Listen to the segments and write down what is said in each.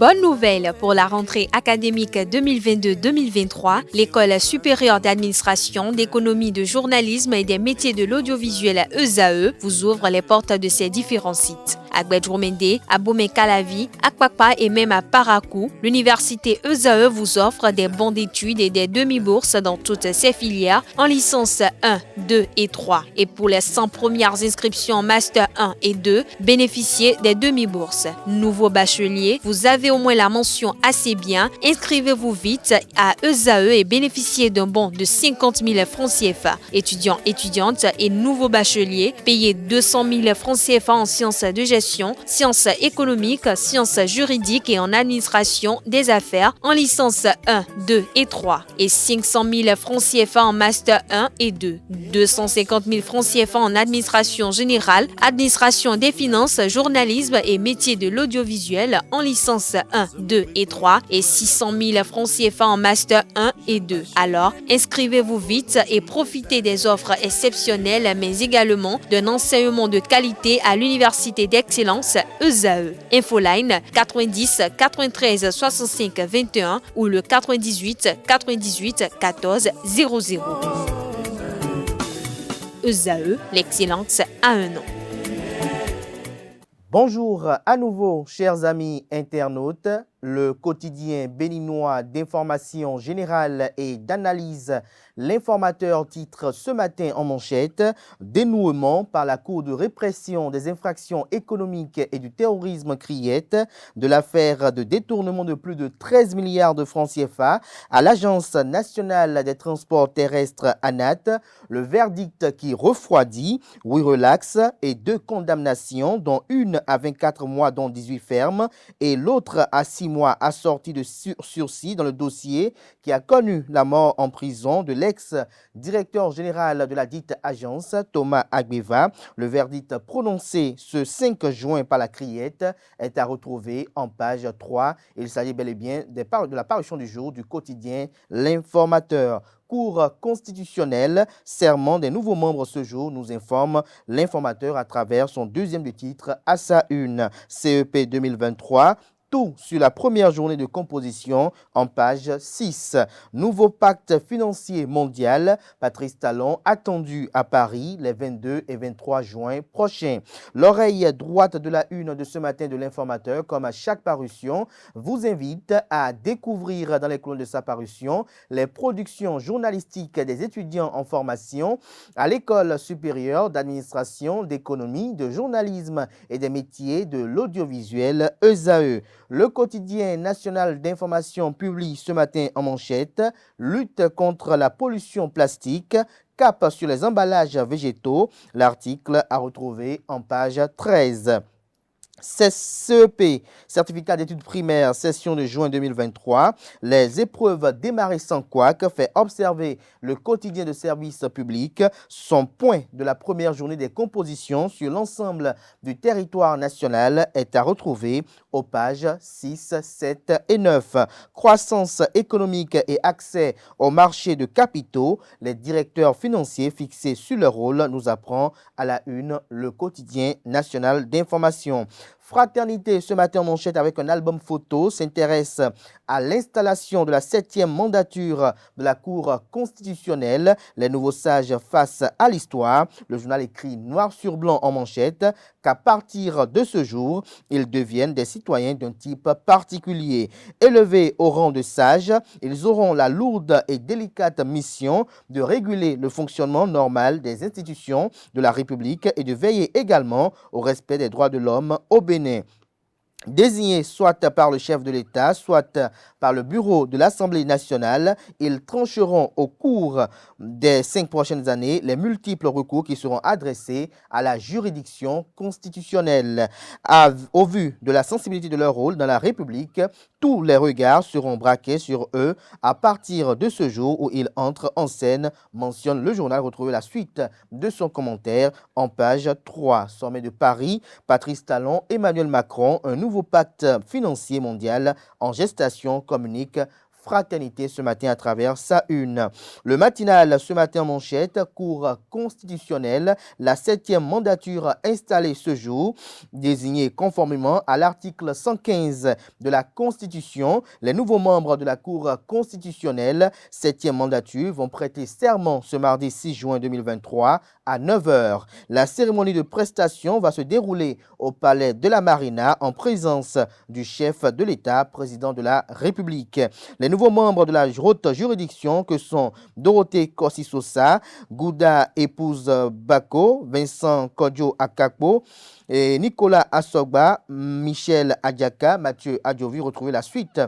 Bonne nouvelle pour la rentrée académique 2022-2023, l'École supérieure d'administration, d'économie, de journalisme et des métiers de l'audiovisuel ESAE vous ouvre les portes de ses différents sites. À Gbedjomende, à Bomé-Calavi, à Kpakpa et même à Parakou, l'université ESAE vous offre des bons d'études et des demi-bourses dans toutes ses filières en licence 1, 2 et 3. Et pour les 100 premières inscriptions en master 1 et 2, bénéficiez des demi-bourses. Nouveau bachelier, vous avez au moins la mention assez bien. Inscrivez-vous vite à ESAE et bénéficiez d'un bon de 50 000 francs CFA. Étudiants, étudiantes et nouveaux bacheliers, payez 200 000 francs CFA en sciences de gestion, sciences économiques, sciences juridiques et en administration des affaires en licence 1, 2 et 3 et 500 000 francs CFA en master 1 et 2, 250 000 francs CFA en administration générale, administration des finances, journalisme et métiers de l'audiovisuel en licence 1, 2 et 3 et 600 000 francs CFA en master 1 et 2. Alors, inscrivez-vous vite et profitez des offres exceptionnelles mais également d'un enseignement de qualité à l'université d'excellence ESAE. Infoline 90 93 65 21 ou le 98 98 14 00. ESAE, l'excellence à un nom. Bonjour à nouveau, chers amis internautes. Le quotidien béninois d'information générale et d'analyse, l'Informateur titre ce matin en manchette « Dénouement par la Cour de répression des infractions économiques et du terrorisme Criette de l'affaire de détournement de plus de 13 milliards de francs CFA à l'Agence nationale des transports terrestres ANAT. Le verdict qui refroidit, oui relax et 2 condamnations dont une à 24 mois dont 18 fermes et l'autre à 6 mois assorti de sursis dans le dossier qui a connu la mort en prison de l'ex-directeur général de la dite agence, Thomas Agbeva. Le verdict prononcé ce 5 juin par la Criette est à retrouver en page 3. Il s'agit bel et bien de la parution du jour du quotidien L'Informateur. Cour constitutionnelle, serment des nouveaux membres ce jour, nous informe l'Informateur à travers son deuxième du titre à sa une. CEP 2023. Tout sur la première journée de composition en page 6. Nouveau pacte financier mondial, Patrice Talon attendu à Paris les 22 et 23 juin prochains. L'oreille droite de la une de ce matin de l'Informateur, comme à chaque parution, vous invite à découvrir dans les colonnes de sa parution les productions journalistiques des étudiants en formation à l'École supérieure d'administration, d'économie, de journalisme et des métiers de l'audiovisuel ESAE. Le quotidien national d'information publie ce matin en manchette « Lutte contre la pollution plastique ». Cap sur les emballages végétaux. L'article à retrouver en page 13. CEP, certificat d'études primaires, session de juin 2023. Les épreuves démarrées sans couac, fait observer le quotidien de service public. Son point de la première journée des compositions sur l'ensemble du territoire national est à retrouver aux pages 6, 7 et 9. Croissance économique et accès au marché de capitaux. Les directeurs financiers fixés sur leur rôle, nous apprend à la une le quotidien national d'information. Fraternité ce matin en manchette avec un album photo s'intéresse à l'installation de la 7e mandature de la Cour constitutionnelle. Les nouveaux sages face à l'histoire. Le journal écrit noir sur blanc en manchette qu'à partir de ce jour, ils deviennent des citoyens d'un type particulier. Élevés au rang de sages, ils auront la lourde et délicate mission de réguler le fonctionnement normal des institutions de la République et de veiller également au respect des droits de l'homme au Bénin. Désignés soit par le chef de l'État, soit par le bureau de l'Assemblée nationale, ils trancheront au cours des 5 prochaines années les multiples recours qui seront adressés à la juridiction constitutionnelle. Au vu de la sensibilité de leur rôle dans la République, tous les regards seront braqués sur eux à partir de ce jour où ils entrent en scène, mentionne le journal. Retrouvez la suite de son commentaire en page 3. Sommet de Paris, Patrice Talon, Emmanuel Macron, un nouveau pacte financier mondial en gestation, communique fraternité ce matin à travers sa une. Le matinal ce matin en manchette, Cour constitutionnelle, la 7e mandature installée ce jour, désignée conformément à l'article 115 de la Constitution. Les nouveaux membres de la Cour constitutionnelle, 7e mandature, vont prêter serment ce mardi 6 juin 2023 à 9 h. La cérémonie de prestation va se dérouler au Palais de la Marina en présence du chef de l'État, président de la République. Les nouveaux membres de la haute juridiction que sont Dorothée Kossi-Sosa, Gouda épouse Bako, Vincent Kodjo Akakpo, et Nicolas Assogba, Michel Adjaka, Mathieu Adjovi. Retrouvez la suite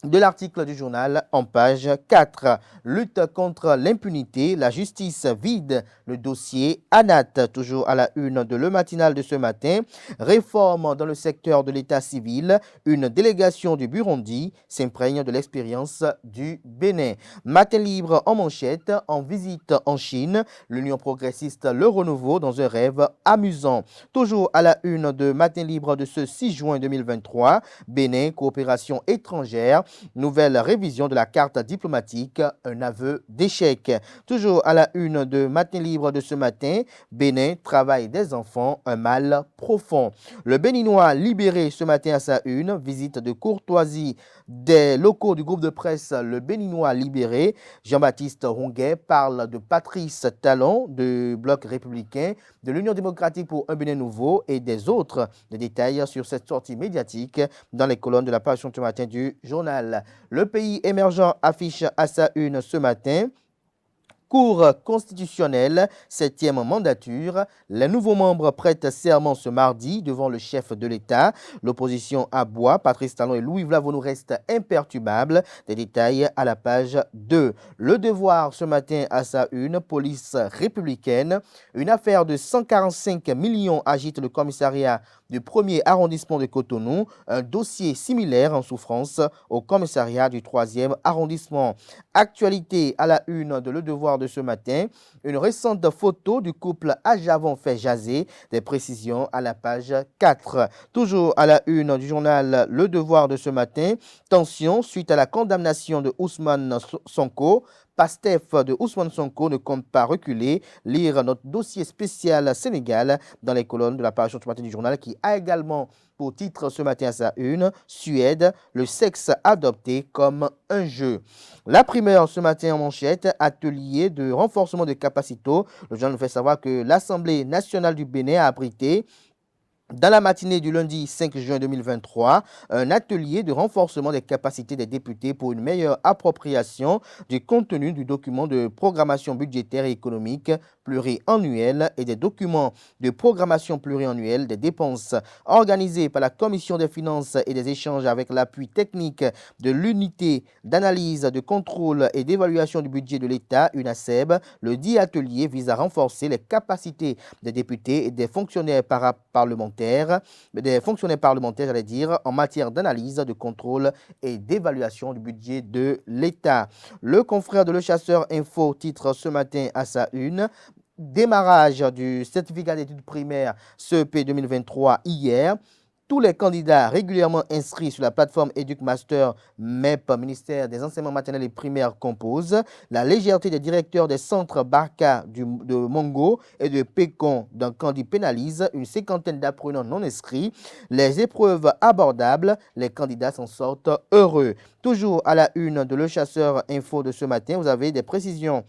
de l'article du journal en page 4. Lutte contre l'impunité, la justice vide le dossier ANAT, toujours à la une de Le Matinal de ce matin. Réforme dans le secteur de l'état civil, une délégation du Burundi s'imprègne de l'expérience du Bénin. Matin libre en manchette, en visite en Chine, l'Union progressiste Le Renouveau dans un rêve amusant. Toujours à la une de Matin libre de ce 6 juin 2023, Bénin, coopération étrangère, nouvelle révision de la carte diplomatique, un aveu d'échec. Toujours à la une de Matin libre de ce matin, Bénin, travail des enfants, un mal profond. Le Béninois libéré ce matin à sa une, visite de courtoisie des locaux du groupe de presse Le Béninois libéré. Jean-Baptiste Ronguet parle de Patrice Talon, du Bloc républicain, de l'Union démocratique pour un Bénin nouveau et des autres. Des détails sur cette sortie médiatique dans les colonnes de la page ce matin du journal. Le pays émergent affiche à sa une ce matin. Cour constitutionnelle, 7e mandature. Les nouveaux membres prêtent serment ce mardi devant le chef de l'État. L'opposition aboie. Patrice Talon et Louis Vlavonou restent imperturbables. Des détails à la page 2. Le Devoir ce matin à sa une. Police républicaine. Une affaire de 145 millions agite le commissariat du 1er arrondissement de Cotonou. Un dossier similaire en souffrance au commissariat du 3e arrondissement. Actualité à la une de Le Devoir de ce matin. Une récente photo du couple Ajavon fait jaser. Des précisions à la page 4. Toujours à la une du journal Le Devoir de ce matin. Tension suite à la condamnation de Ousmane Sonko. Pastef de Ousmane Sonko ne compte pas reculer. Lire notre dossier spécial Sénégal dans les colonnes de la page ce matin du journal qui a également pour titre ce matin à sa une, Suède, le sexe adopté comme un jeu. La primeur ce matin en manchette, atelier de renforcement de capacité. Le journal nous fait savoir que l'Assemblée nationale du Bénin a abrité dans la matinée du lundi 5 juin 2023, un atelier de renforcement des capacités des députés pour une meilleure appropriation du contenu du document de programmation budgétaire et économique pluriannuel et des documents de programmation pluriannuelle des dépenses organisés par la Commission des finances et des échanges avec l'appui technique de l'unité d'analyse, de contrôle et d'évaluation du budget de l'État, UNACEB. Le dit atelier vise à renforcer les capacités des députés et des fonctionnaires parlementaires, en matière d'analyse, de contrôle et d'évaluation du budget de l'État. Le confrère de Le Chasseur Info titre ce matin à sa une. Démarrage du certificat d'études primaires CEP 2023 hier. Tous les candidats régulièrement inscrits sur la plateforme EducMaster MEP, ministère des enseignements maternels et primaires, composent. La légèreté des directeurs des centres Barca de Mongo et de Pécon d'un Candi pénalise une cinquantaine d'apprenants non inscrits. Les épreuves abordables, les candidats s'en sortent heureux. Toujours à la une de Le Chasseur Info de ce matin, vous avez des précisions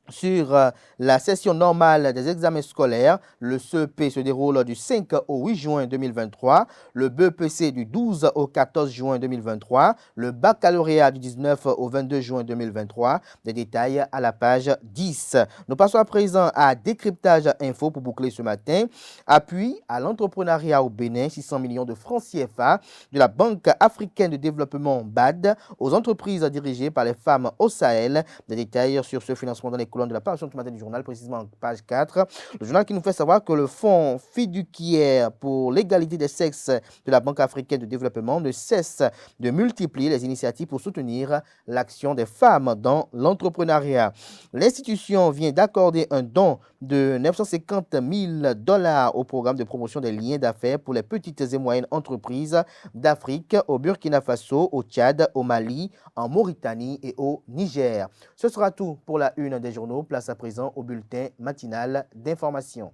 sur la session normale des examens scolaires. Le CEP se déroule du 5 au 8 juin 2023, le BEPC du 12 au 14 juin 2023, le baccalauréat du 19 au 22 juin 2023. Des détails à la page 10. Nous passons à présent à Décryptage Info pour boucler ce matin. Appui à l'entrepreneuriat au Bénin, 600 millions de francs CFA de la Banque africaine de développement BAD aux entreprises dirigées par les femmes au Sahel. Des détails sur ce financement dans les colonne de la parution ce matin du journal, précisément page 4. Le journal qui nous fait savoir que le Fonds fiduciaire pour l'égalité des sexes de la Banque africaine de développement ne cesse de multiplier les initiatives pour soutenir l'action des femmes dans l'entrepreneuriat. L'institution vient d'accorder un don de 950 000 $ au programme de promotion des liens d'affaires pour les petites et moyennes entreprises d'Afrique, au Burkina Faso, au Tchad, au Mali, en Mauritanie et au Niger. Ce sera tout pour la une des journaux. Place à présent au bulletin matinal d'information.